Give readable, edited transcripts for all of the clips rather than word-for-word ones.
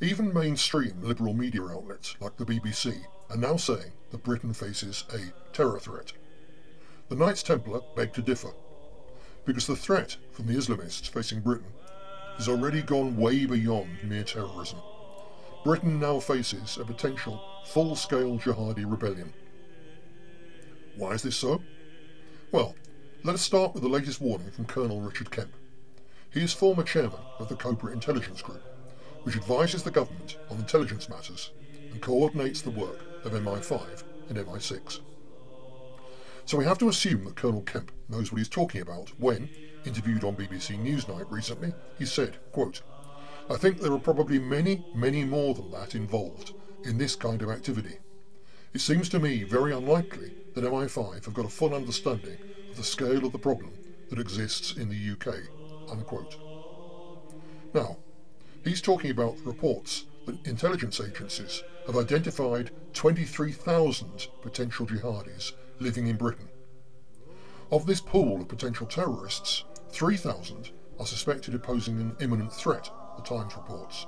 Even mainstream liberal media outlets like the BBC are now saying that Britain faces a terror threat. The Knights Templar beg to differ, because the threat from the Islamists facing Britain has already gone way beyond mere terrorism. Britain now faces a potential full-scale jihadi rebellion. Why is this so? Well, let us start with the latest warning from Colonel Richard Kemp. He is former chairman of the Cobra Intelligence Group, which advises the government on intelligence matters and coordinates the work of MI5 and MI6. So we have to assume that Colonel Kemp knows what he's talking about when, interviewed on BBC Newsnight recently, he said, quote, "I think there are probably many, many more than that involved in this kind of activity. It seems to me very unlikely that MI5 have got a full understanding of the scale of the problem that exists in the UK," unquote. Now, he's talking about the reports that intelligence agencies have identified 23,000 potential jihadis living in Britain. Of this pool of potential terrorists, 3,000 are suspected of posing an imminent threat, the Times reports.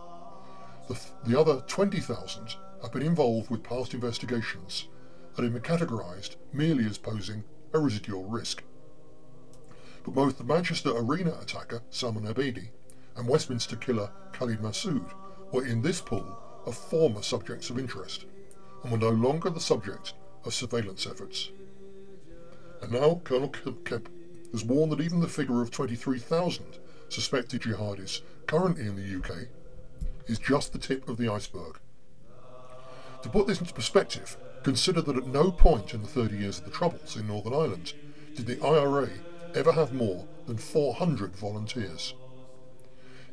The other 20,000 have been involved with past investigations and have been categorised merely as posing a residual risk. But both the Manchester Arena attacker Salman Abedi and Westminster killer Khalid Massoud were in this pool of former subjects of interest and were no longer the subject of surveillance efforts. And now Colonel Kemp has warned that even the figure of 23,000 suspected jihadis currently in the UK is just the tip of the iceberg. To put this into perspective, consider that at no point in the 30 years of the Troubles in Northern Ireland did the IRA ever have more than 400 volunteers.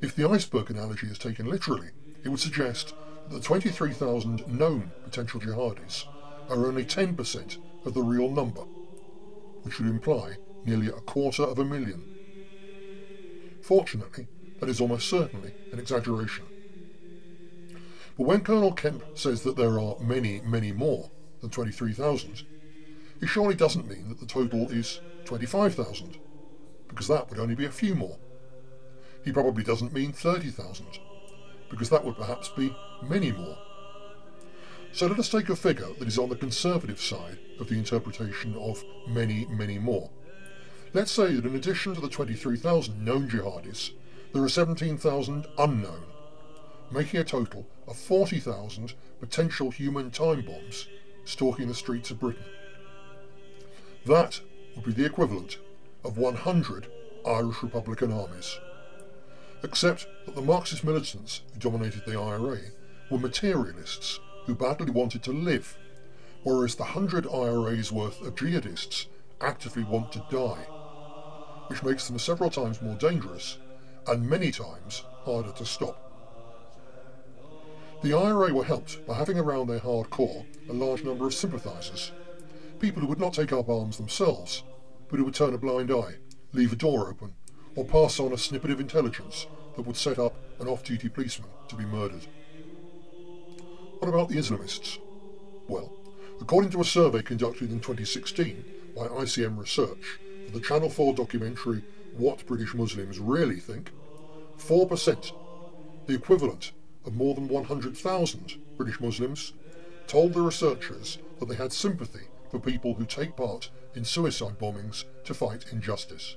If the iceberg analogy is taken literally, it would suggest that the 23,000 known potential jihadis are only 10% of the real number, which would imply nearly 250,000. Fortunately, that is almost certainly an exaggeration. But when Colonel Kemp says that there are many, many more than 23,000, he surely doesn't mean that the total is 25,000, because that would only be a few more. He probably doesn't mean 30,000, because that would perhaps be many more. So let us take a figure that is on the conservative side of the interpretation of many, many more. Let's say that in addition to the 23,000 known jihadis, there are 17,000 unknown, making a total of 40,000 potential human time bombs stalking the streets of Britain. That would be the equivalent of 100 Irish Republican armies. Except that the Marxist militants who dominated the IRA were materialists who badly wanted to live, whereas the 100 IRA's worth of jihadists actively want to die, which makes them several times more dangerous and many times harder to stop. The IRA were helped by having around their hardcore a large number of sympathisers, people who would not take up arms themselves, but who would turn a blind eye, leave a door open, or pass on a snippet of intelligence that would set up an off-duty policeman to be murdered. What about the Islamists? Well, according to a survey conducted in 2016 by ICM Research for the Channel 4 documentary What British Muslims Really Think, 4%, the equivalent of more than 100,000 British Muslims, told the researchers that they had sympathy for people who take part in suicide bombings to fight injustice.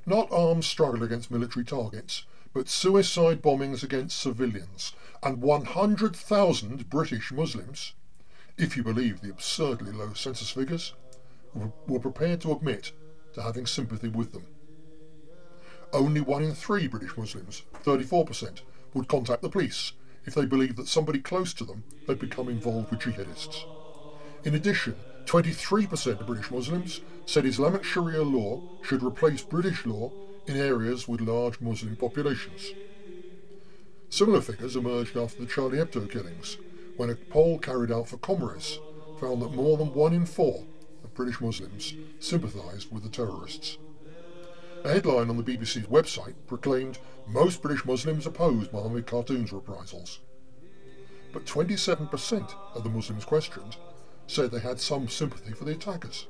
Not armed struggle against military targets, but suicide bombings against civilians, and 100,000 British Muslims, if you believe the absurdly low census figures, were prepared to admit to having sympathy with them. Only 1 in 3 British Muslims, 34%, would contact the police if they believed that somebody close to them had become involved with jihadists. In addition, 23% of British Muslims said Islamic Sharia law should replace British law in areas with large Muslim populations. Similar figures emerged after the Charlie Hebdo killings, when a poll carried out for Comres found that more than 1 in 4 of British Muslims sympathised with the terrorists. A headline on the BBC's website proclaimed most British Muslims opposed Mohammed Khartoum's reprisals. But 27% of the Muslims questioned said they had some sympathy for the attackers.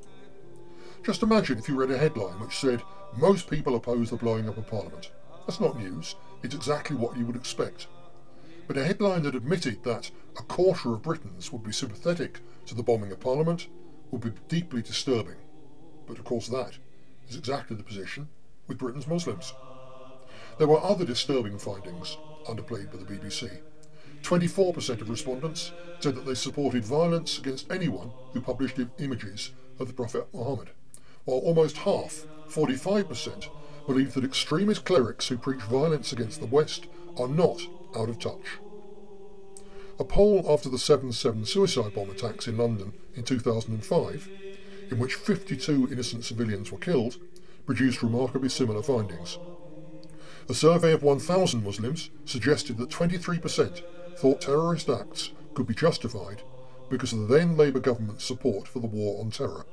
Just imagine if you read a headline which said, "Most people oppose the blowing up of Parliament." That's not news, it's exactly what you would expect. but a headline that admitted that a quarter of Britons would be sympathetic to the bombing of Parliament would be deeply disturbing. But of course that is exactly the position with Britain's Muslims. There were other disturbing findings underplayed by the BBC. 24% of respondents said that they supported violence against anyone who published images of the Prophet Muhammad, while almost half, 45%, believe that extremist clerics who preach violence against the West are not out of touch. A poll after the 7/7 suicide bomb attacks in London in 2005, in which 52 innocent civilians were killed, produced remarkably similar findings. A survey of 1,000 Muslims suggested that 23% thought terrorist acts could be justified because of the then Labour government's support for the war on terror.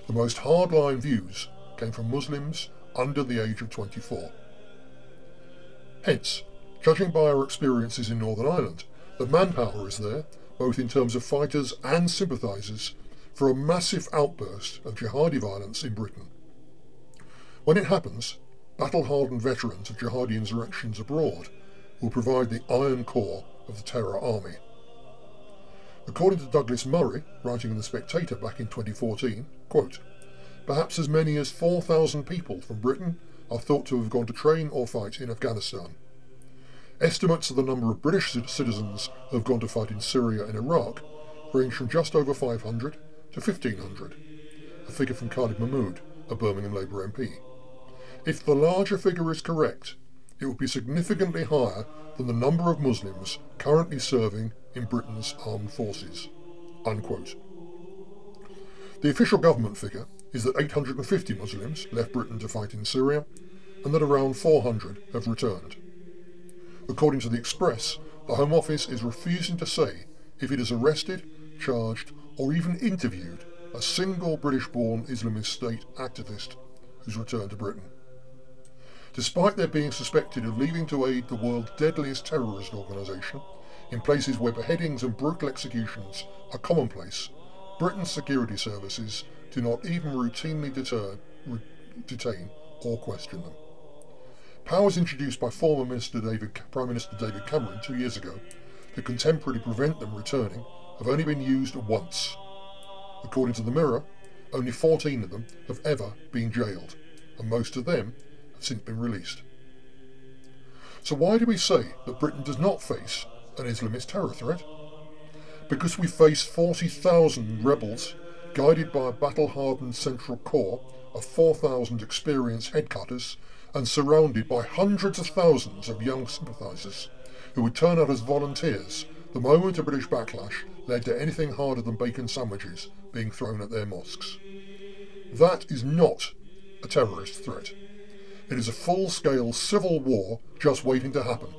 The most hardline views came from Muslims under the age of 24. Hence, judging by our experiences in Northern Ireland, the manpower is there, both in terms of fighters and sympathisers, for a massive outburst of jihadi violence in Britain. When it happens, battle-hardened veterans of jihadi insurrections abroad will provide the iron core of the terror army. According to Douglas Murray, writing in The Spectator back in 2014, quote, "Perhaps as many as 4,000 people from Britain are thought to have gone to train or fight in Afghanistan. Estimates of the number of British citizens who have gone to fight in Syria and Iraq range from just over 500 to 1,500, a figure from Khalid Mahmood, a Birmingham Labour MP. If the larger figure is correct, it will be significantly higher than the number of Muslims currently serving in Britain's armed forces." Unquote. The official government figure is that 850 Muslims left Britain to fight in Syria, and that around 400 have returned. According to the Express, the Home Office is refusing to say if it has arrested, charged, or even interviewed a single British-born Islamist state activist who's returned to Britain. Despite their being suspected of leaving to aid the world's deadliest terrorist organisation, in places where beheadings and brutal executions are commonplace, Britain's security services do not even routinely detain or question them. Powers introduced by Prime Minister David Cameron 2 years ago to contemporarily prevent them returning have only been used once. According to the Mirror, only 14 of them have ever been jailed, and most of them have since been released. So why do we say that Britain does not face an Islamist terror threat? Because we face 40,000 rebels guided by a battle-hardened central core of 4,000 experienced headcutters and surrounded by hundreds of thousands of young sympathisers who would turn out as volunteers the moment a British backlash led to anything harder than bacon sandwiches being thrown at their mosques. That is not a terrorist threat. It is a full-scale civil war just waiting to happen,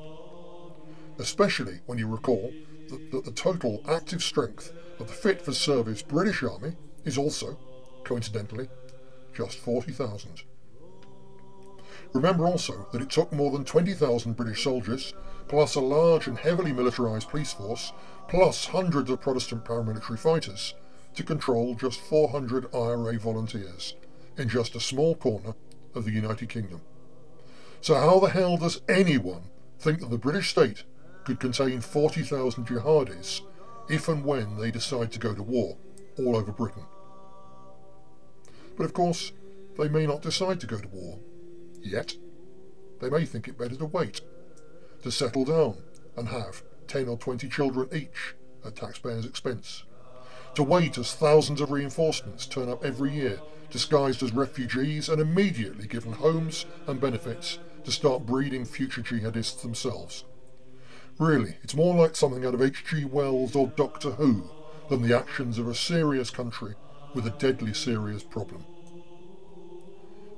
especially when you recall that the total active strength of the fit-for-service British Army is also, coincidentally, just 40,000. Remember also that it took more than 20,000 British soldiers, plus a large and heavily militarised police force, plus hundreds of Protestant paramilitary fighters, to control just 400 IRA volunteers in just a small corner of the United Kingdom. So how the hell does anyone think that the British state could contain 40,000 jihadis if and when they decide to go to war all over Britain? But of course, they may not decide to go to war. Yet, they may think it better to wait, to settle down and have 10 or 20 children each at taxpayers' expense, to wait as thousands of reinforcements turn up every year disguised as refugees and immediately given homes and benefits to start breeding future jihadists themselves. Really, it's more like something out of H.G. Wells or Doctor Who than the actions of a serious country with a deadly serious problem.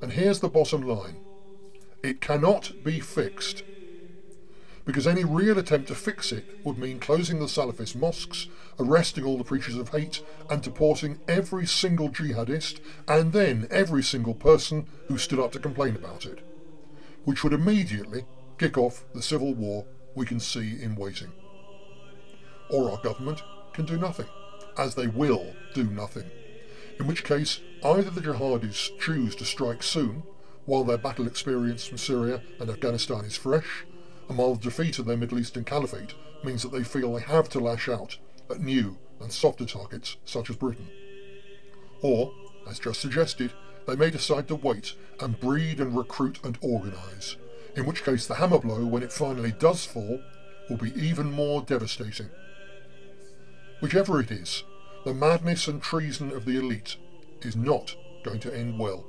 And here's the bottom line. It cannot be fixed, because any real attempt to fix it would mean closing the Salafist mosques, arresting all the preachers of hate, and deporting every single jihadist, and then every single person who stood up to complain about it, which would immediately kick off the civil war we can see in waiting. Or our government can do nothing, as they will do nothing, in which case either the jihadis choose to strike soon, while their battle experience from Syria and Afghanistan is fresh, and while the defeat of their Middle Eastern caliphate means that they feel they have to lash out at new and softer targets such as Britain. Or, as just suggested, they may decide to wait and breed and recruit and organise, in which case the hammer blow, when it finally does fall, will be even more devastating. Whichever it is, the madness and treason of the elite is not going to end well.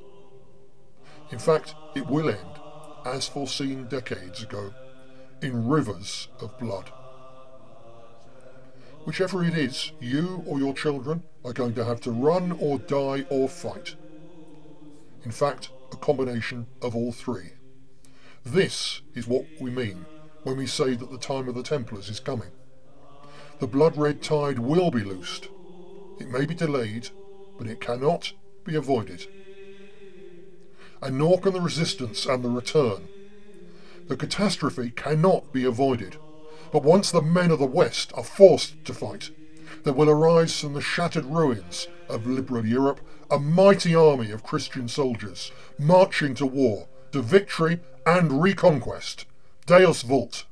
In fact, it will end, as foreseen decades ago, in rivers of blood. Whichever it is, you or your children are going to have to run or die or fight. In fact, a combination of all three. This is what we mean when we say that the time of the Templars is coming. The blood-red tide will be loosed. It may be delayed, but it cannot be avoided. And nor can the resistance and the return. The catastrophe cannot be avoided. But once the men of the West are forced to fight, there will arise from the shattered ruins of liberal Europe a mighty army of Christian soldiers marching to war, to victory and reconquest. Deus Vult.